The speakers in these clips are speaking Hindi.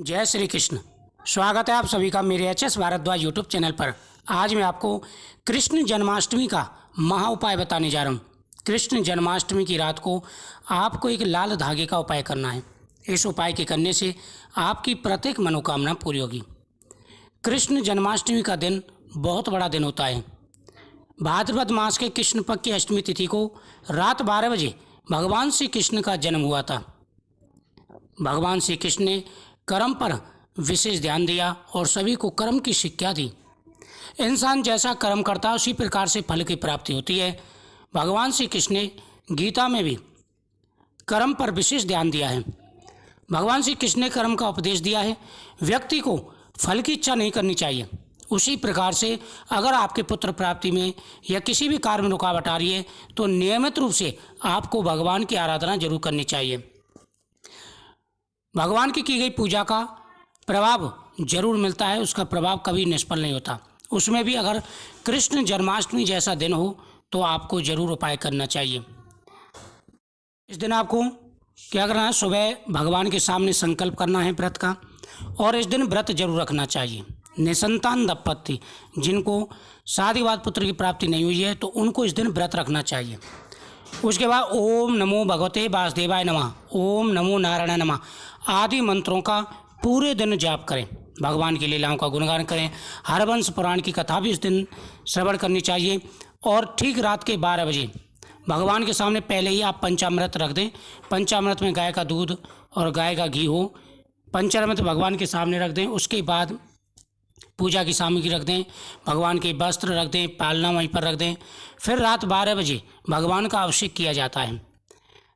जय श्री कृष्ण। स्वागत है आप सभी का मेरे H S Bhardwaj YouTube channel पर। आज मैं आपको कृष्ण जन्माष्टमी का महा उपाय बताने जा रहा हूँ। कृष्ण जन्माष्टमी की रात को आपको एक लाल धागे का उपाय करना है। इस उपाय के करने से आपकी प्रत्येक मनोकामना पूरी होगी। कृष्ण जन्माष्टमी का दिन बहुत बड़ा दिन होता है। भाद्रपद मास के कृष्ण पक्ष की अष्टमी तिथि को रात 12 बजे भगवान श्री कृष्ण का जन्म हुआ था। भगवान श्री कृष्ण ने कर्म पर विशेष ध्यान दिया और सभी को कर्म की शिक्षा दी। इंसान जैसा कर्म करता है उसी प्रकार से फल की प्राप्ति होती है। भगवान श्री कृष्ण ने गीता में भी कर्म पर विशेष ध्यान दिया है। भगवान श्री कृष्ण ने कर्म का उपदेश दिया है। व्यक्ति को फल की इच्छा नहीं करनी चाहिए। उसी प्रकार से अगर आपके पुत्र प्राप्ति में या किसी भी कार्य में रुकावट आ रही है तो नियमित रूप से आपको भगवान की आराधना जरूर करनी चाहिए। भगवान की गई पूजा का प्रभाव जरूर मिलता है, उसका प्रभाव कभी निष्फल नहीं होता। उसमें भी अगर कृष्ण जन्माष्टमी जैसा दिन हो तो आपको जरूर उपाय करना चाहिए। इस दिन आपको क्या करना है, सुबह भगवान के सामने संकल्प करना है व्रत का, और इस दिन व्रत जरूर रखना चाहिए। निसंतान दंपत्ति जिनको शादी बाद पुत्र की प्राप्ति नहीं हुई है तो उनको इस दिन व्रत रखना चाहिए। उसके बाद ओम नमो भगवते वासुदेवाय नमः, ओम नमो नारायण नमः आदि मंत्रों का पूरे दिन जाप करें। भगवान की लीलाओं का गुणगान करें। हरवंश पुराण की कथा भी इस दिन श्रवण करनी चाहिए। और ठीक रात के 12 बजे भगवान के सामने पहले ही आप पंचामृत रख दें। पंचामृत में गाय का दूध और गाय का घी हो। पंचामृत भगवान के सामने रख दें। उसके बाद पूजा की सामग्री रख दें, भगवान के वस्त्र रख दें, पालना वहीं पर रख दें। फिर रात 12 बजे भगवान का अभिषेक किया जाता है।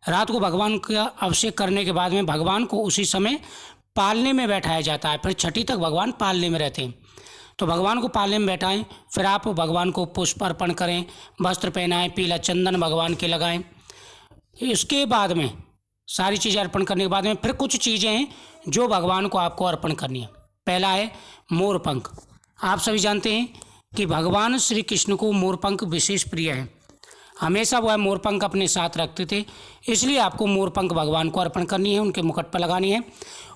रात को भगवान का अभिषेक करने के बाद में भगवान को उसी समय पालने में बैठाया जाता है। फिर छठी तक भगवान पालने में रहते हैं। तो भगवान को पालने में बैठाएं। फिर आप भगवान को पुष्प अर्पण करें, वस्त्र पहनाएं, पीला चंदन भगवान के लगाएं। इसके बाद में सारी चीज़ें अर्पण करने के बाद में फिर कुछ चीज़ें हैं जो भगवान को आपको अर्पण करनी है। पहला है मोरपंख। आप सभी जानते हैं कि भगवान श्री कृष्ण को मोरपंख विशेष प्रिय है। हमेशा वह मोरपंख अपने साथ रखते थे, इसलिए आपको मोरपंख भगवान को अर्पण करनी है, उनके मुकुट पर लगानी है।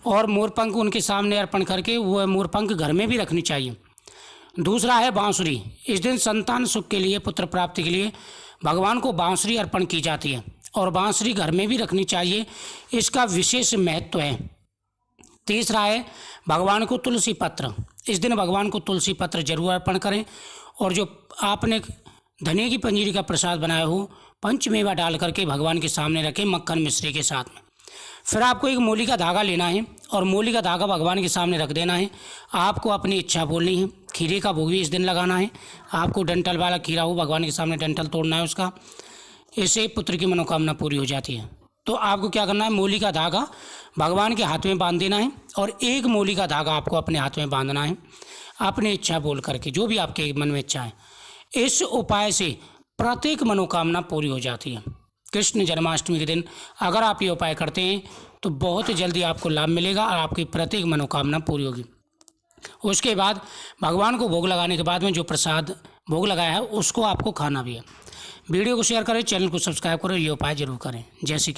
और मोरपंख उनके सामने अर्पण करके वह मोरपंख घर में भी रखनी चाहिए। दूसरा है बांसुरी। इस दिन संतान सुख के लिए, पुत्र प्राप्ति के लिए भगवान को बांसुरी अर्पण की जाती है और बांसुरी घर में भी रखनी चाहिए, इसका विशेष महत्व है। तीसरा है भगवान को तुलसी पत्र। इस दिन भगवान को तुलसी पत्र जरूर अर्पण करें। और जो आपने धनिया की पंजीरी का प्रसाद बनाया हो, पंचमेवा डाल करके भगवान के सामने रखें मक्खन मिश्री के साथ में। फिर आपको एक मूली का धागा लेना है और मूली का धागा भगवान के सामने रख देना है। आपको अपनी इच्छा बोलनी है। खीरे का भोग भी इस दिन लगाना है। आपको डंठल वाला खीरा हो, भगवान के सामने डंठल तोड़ना है उसका। इससे पुत्र की मनोकामना पूरी हो जाती है। तो आपको क्या करना है, मूली का धागा भगवान के हाथ में बांध देना है और एक मूली का धागा आपको अपने हाथ में बांधना है, अपनी इच्छा बोल करके, जो भी आपके मन में इच्छा है। इस उपाय से प्रत्येक मनोकामना पूरी हो जाती है। कृष्ण जन्माष्टमी के दिन अगर आप ये उपाय करते हैं तो बहुत जल्दी आपको लाभ मिलेगा और आपकी प्रत्येक मनोकामना पूरी होगी। उसके बाद भगवान को भोग लगाने के बाद में जो प्रसाद भोग लगाया है उसको आपको खाना भी है। वीडियो को शेयर करें, चैनल को सब्सक्राइब करें, ये उपाय जरूर करें। जय श्री कृष्ण।